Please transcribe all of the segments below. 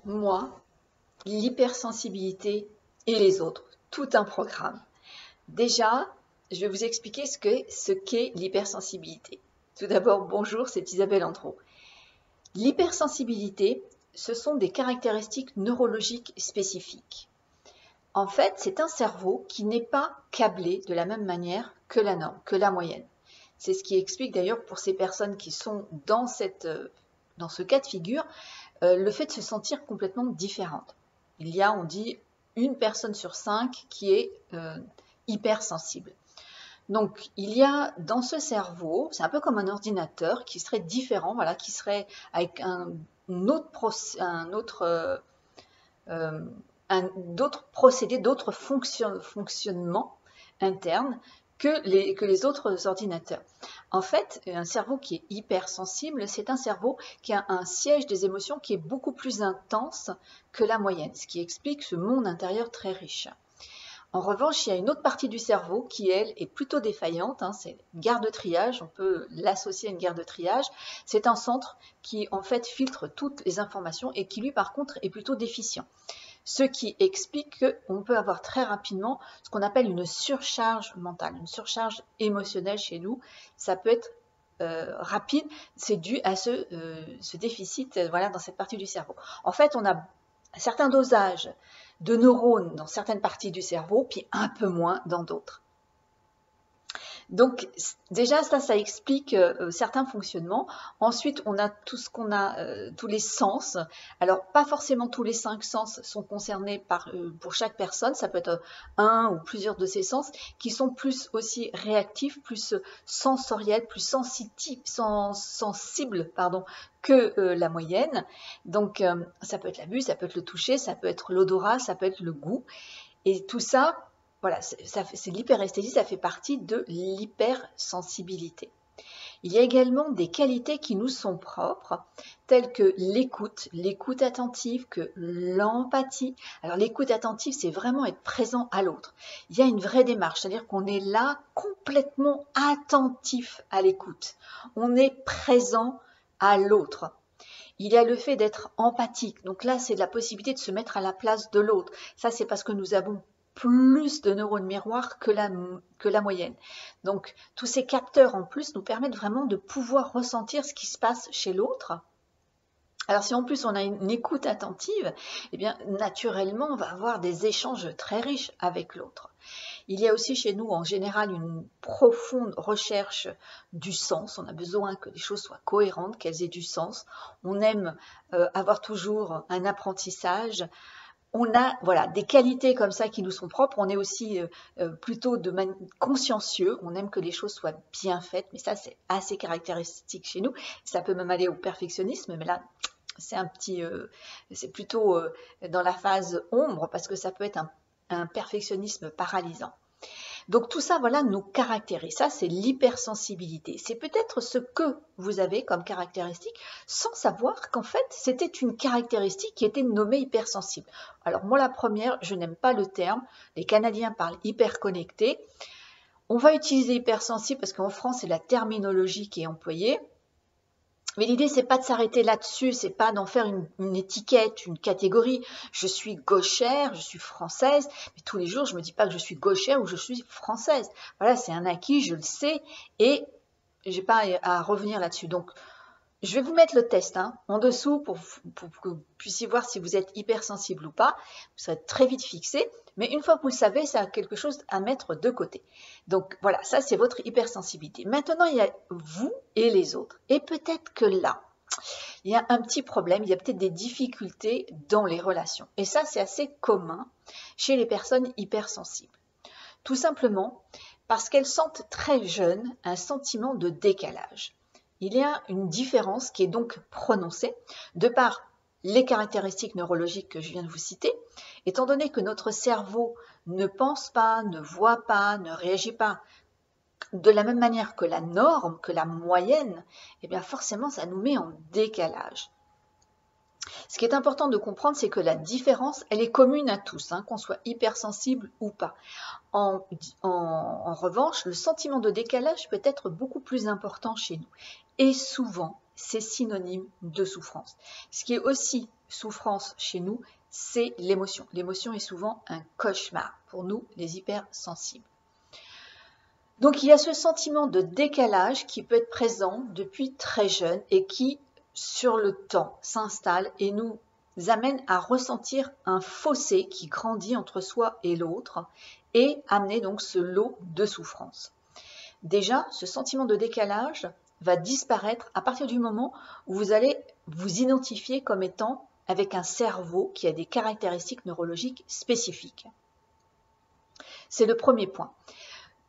moi, l'hypersensibilité et les autres. Tout un programme. Déjà, je vais vous expliquer ce qu'est l'hypersensibilité. Tout d'abord, bonjour, c'est Isabelle Antrot. L'hypersensibilité, ce sont des caractéristiques neurologiques spécifiques. En fait, c'est un cerveau qui n'est pas câblé de la même manière que la norme, que la moyenne. C'est ce qui explique d'ailleurs pour ces personnes qui sont dans ce cas de figure, le fait de se sentir complètement différente. Il y a, on dit, une personne sur 5 qui est hypersensible. Donc, il y a dans ce cerveau, c'est un peu comme un ordinateur qui serait différent, voilà, qui serait avec d'autres procédés, d'autres fonctionnements internes que les autres ordinateurs. En fait, un cerveau qui est hypersensible, c'est un cerveau qui a un siège des émotions qui est beaucoup plus intense que la moyenne, ce qui explique ce monde intérieur très riche. En revanche, il y a une autre partie du cerveau qui, elle, est plutôt défaillante, c'est une gare de triage, on peut l'associer à une gare de triage. C'est un centre qui, en fait, filtre toutes les informations et qui, lui, par contre, est plutôt déficient. Ce qui explique qu'on peut avoir très rapidement ce qu'on appelle une surcharge mentale, une surcharge émotionnelle chez nous. Ça peut être rapide, c'est dû à ce déficit voilà, dans cette partie du cerveau. En fait, on a certains dosages de neurones dans certaines parties du cerveau, puis un peu moins dans d'autres. Donc déjà ça explique certains fonctionnements. Ensuite on a tout ce qu'on a, tous les sens. Alors pas forcément tous les 5 sens sont concernés pour chaque personne. Ça peut être un ou plusieurs de ces sens qui sont plus aussi réactifs, plus sensoriels, plus sensibles que la moyenne. Donc ça peut être la vue, ça peut être le toucher, ça peut être l'odorat, ça peut être le goût. Et tout ça, voilà, c'est l'hyperesthésie, ça fait partie de l'hypersensibilité. Il y a également des qualités qui nous sont propres, telles que l'écoute attentive, que l'empathie. Alors l'écoute attentive, c'est vraiment être présent à l'autre. Il y a une vraie démarche, c'est-à-dire qu'on est là complètement attentif à l'écoute. On est présent à l'autre. Il y a le fait d'être empathique. Donc là, c'est la possibilité de se mettre à la place de l'autre. Ça, c'est parce que nous avons plus de neurones miroirs que la moyenne. Donc, tous ces capteurs en plus nous permettent vraiment de pouvoir ressentir ce qui se passe chez l'autre. Alors, si en plus on a une écoute attentive, eh bien, naturellement, on va avoir des échanges très riches avec l'autre. Il y a aussi chez nous en général une profonde recherche du sens. On a besoin que les choses soient cohérentes, qu'elles aient du sens. On aime avoir toujours un apprentissage. On a voilà, des qualités comme ça qui nous sont propres. On est aussi plutôt consciencieux. On aime que les choses soient bien faites. Mais ça, c'est assez caractéristique chez nous. Ça peut même aller au perfectionnisme. Mais là, c'est plutôt dans la phase ombre parce que ça peut être un perfectionnisme paralysant. Donc tout ça, voilà, nous caractérise. Ça, c'est l'hypersensibilité. C'est peut-être ce que vous avez comme caractéristique sans savoir qu'en fait, c'était une caractéristique qui était nommée hypersensible. Alors moi, la première, je n'aime pas le terme. Les Canadiens parlent hyperconnecté. On va utiliser hypersensible parce qu'en France, c'est la terminologie qui est employée. Mais l'idée, c'est pas de s'arrêter là-dessus, c'est pas d'en faire une étiquette, une catégorie. Je suis gauchère, je suis française, mais tous les jours, je me dis pas que je suis gauchère ou je suis française. Voilà, c'est un acquis, je le sais, et j'ai pas à revenir là-dessus. Donc, je vais vous mettre le test en dessous pour que vous puissiez voir si vous êtes hypersensible ou pas. Vous serez très vite fixé, mais une fois que vous le savez, c'est quelque chose à mettre de côté. Donc voilà, ça c'est votre hypersensibilité. Maintenant, il y a vous et les autres. Et peut-être que là, il y a un petit problème, il y a peut-être des difficultés dans les relations. Et ça, c'est assez commun chez les personnes hypersensibles. Tout simplement parce qu'elles sentent très jeunes un sentiment de décalage. Il y a une différence qui est donc prononcée de par les caractéristiques neurologiques que je viens de vous citer, étant donné que notre cerveau ne pense pas, ne voit pas, ne réagit pas de la même manière que la norme, que la moyenne, eh bien forcément ça nous met en décalage. Ce qui est important de comprendre, c'est que la différence, elle est commune à tous, qu'on soit hypersensible ou pas. En revanche, le sentiment de décalage peut être beaucoup plus important chez nous. Et souvent, c'est synonyme de souffrance. Ce qui est aussi souffrance chez nous, c'est l'émotion. L'émotion est souvent un cauchemar pour nous, les hypersensibles. Donc il y a ce sentiment de décalage qui peut être présent depuis très jeune et qui, sur le temps, s'installe et nous amène à ressentir un fossé qui grandit entre soi et l'autre et amener donc ce lot de souffrance. Déjà, ce sentiment de décalage va disparaître à partir du moment où vous allez vous identifier comme étant avec un cerveau qui a des caractéristiques neurologiques spécifiques. C'est le premier point.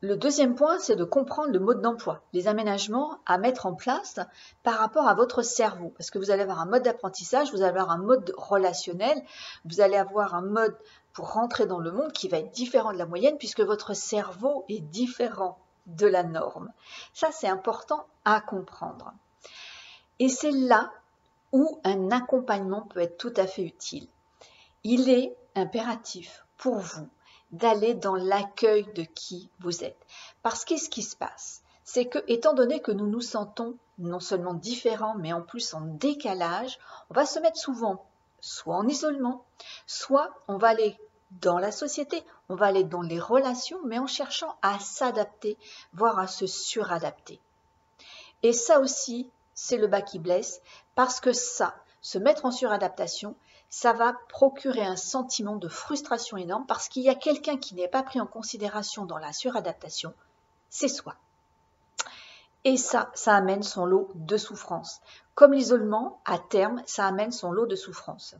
Le deuxième point, c'est de comprendre le mode d'emploi, les aménagements à mettre en place par rapport à votre cerveau. Parce que vous allez avoir un mode d'apprentissage, vous allez avoir un mode relationnel, vous allez avoir un mode pour rentrer dans le monde qui va être différent de la moyenne puisque votre cerveau est différent de la norme. Ça, c'est important à comprendre. Et c'est là où un accompagnement peut être tout à fait utile. Il est impératif pour vous d'aller dans l'accueil de qui vous êtes. Parce que ce qui se passe, c'est que, étant donné que nous nous sentons non seulement différents, mais en plus en décalage, on va se mettre souvent soit en isolement, soit on va aller dans la société, on va aller dans les relations, mais en cherchant à s'adapter, voire à se suradapter. Et ça aussi, c'est le bas qui blesse, parce que ça, se mettre en suradaptation, ça va procurer un sentiment de frustration énorme parce qu'il y a quelqu'un qui n'est pas pris en considération dans la suradaptation, c'est soi. Et ça amène son lot de souffrance. Comme l'isolement, à terme, ça amène son lot de souffrance.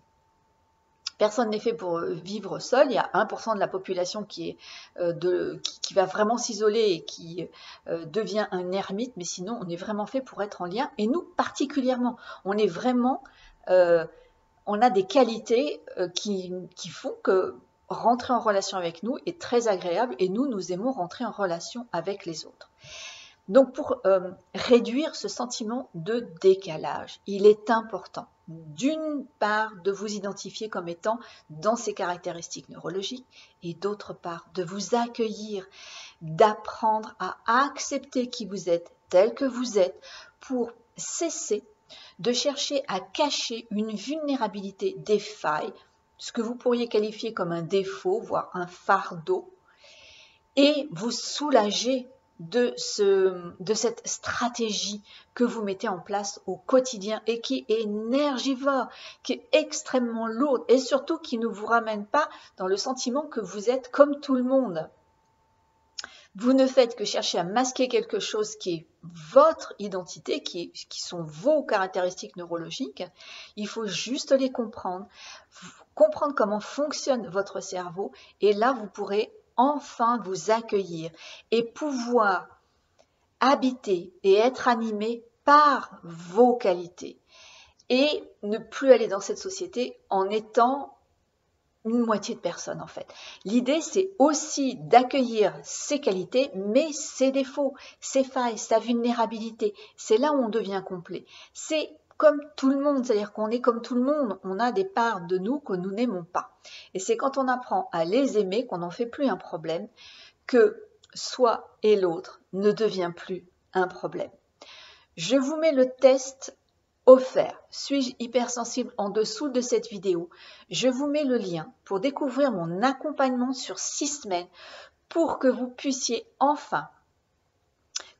Personne n'est fait pour vivre seul. Il y a 1% de la population qui va vraiment s'isoler et qui devient un ermite, mais sinon, on est vraiment fait pour être en lien. Et nous, particulièrement, on est vraiment... on a des qualités qui font que rentrer en relation avec nous est très agréable et nous aimons rentrer en relation avec les autres. Donc pour réduire ce sentiment de décalage, il est important d'une part de vous identifier comme étant dans ces caractéristiques neurologiques et d'autre part de vous accueillir, d'apprendre à accepter qui vous êtes tel que vous êtes pour cesser de chercher à cacher une vulnérabilité, des failles, ce que vous pourriez qualifier comme un défaut, voire un fardeau, et vous soulager de cette stratégie que vous mettez en place au quotidien et qui est énergivore, qui est extrêmement lourde et surtout qui ne vous ramène pas dans le sentiment que vous êtes comme tout le monde. Vous ne faites que chercher à masquer quelque chose qui est votre identité, qui sont vos caractéristiques neurologiques. Il faut juste les comprendre comment fonctionne votre cerveau et là vous pourrez enfin vous accueillir et pouvoir habiter et être animé par vos qualités et ne plus aller dans cette société en étant une moitié de personnes en fait. L'idée c'est aussi d'accueillir ses qualités mais ses défauts, ses failles, sa vulnérabilité. C'est là où on devient complet. C'est comme tout le monde, c'est-à-dire qu'on est comme tout le monde, on a des parts de nous que nous n'aimons pas. Et c'est quand on apprend à les aimer qu'on n'en fait plus un problème, que soi et l'autre ne devient plus un problème. Je vous mets le test offert. Suis-je hypersensible en dessous de cette vidéo? Je vous mets le lien pour découvrir mon accompagnement sur 6 semaines pour que vous puissiez enfin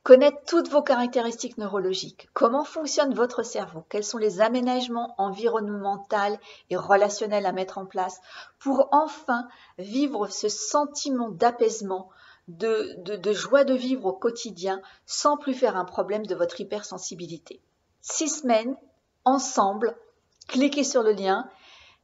connaître toutes vos caractéristiques neurologiques, comment fonctionne votre cerveau, quels sont les aménagements environnementaux et relationnels à mettre en place pour enfin vivre ce sentiment d'apaisement, de joie de vivre au quotidien sans plus faire un problème de votre hypersensibilité. 6 semaines, ensemble, cliquez sur le lien.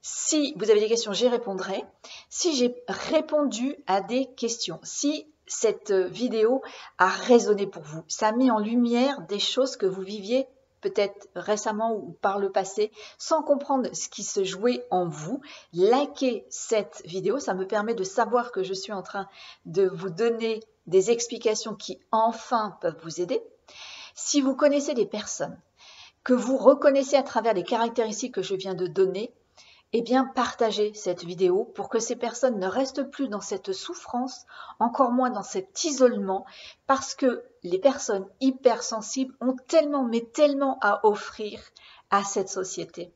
Si vous avez des questions, j'y répondrai. Si j'ai répondu à des questions, si cette vidéo a résonné pour vous, ça a mis en lumière des choses que vous viviez peut-être récemment ou par le passé, sans comprendre ce qui se jouait en vous, likez cette vidéo, ça me permet de savoir que je suis en train de vous donner des explications qui enfin peuvent vous aider. Si vous connaissez des personnes que vous reconnaissez à travers les caractéristiques que je viens de donner, eh bien partagez cette vidéo pour que ces personnes ne restent plus dans cette souffrance, encore moins dans cet isolement, parce que les personnes hypersensibles ont tellement, mais tellement à offrir à cette société.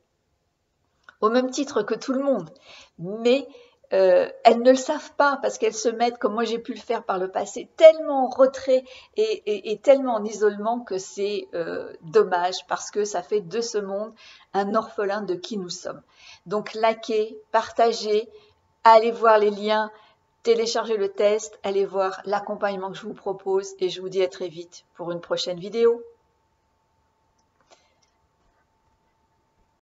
Au même titre que tout le monde. Mais elles ne le savent pas parce qu'elles se mettent, comme moi j'ai pu le faire par le passé, tellement en retrait et tellement en isolement que c'est dommage parce que ça fait de ce monde un orphelin de qui nous sommes. Donc likez, partagez, allez voir les liens, téléchargez le test, allez voir l'accompagnement que je vous propose et je vous dis à très vite pour une prochaine vidéo.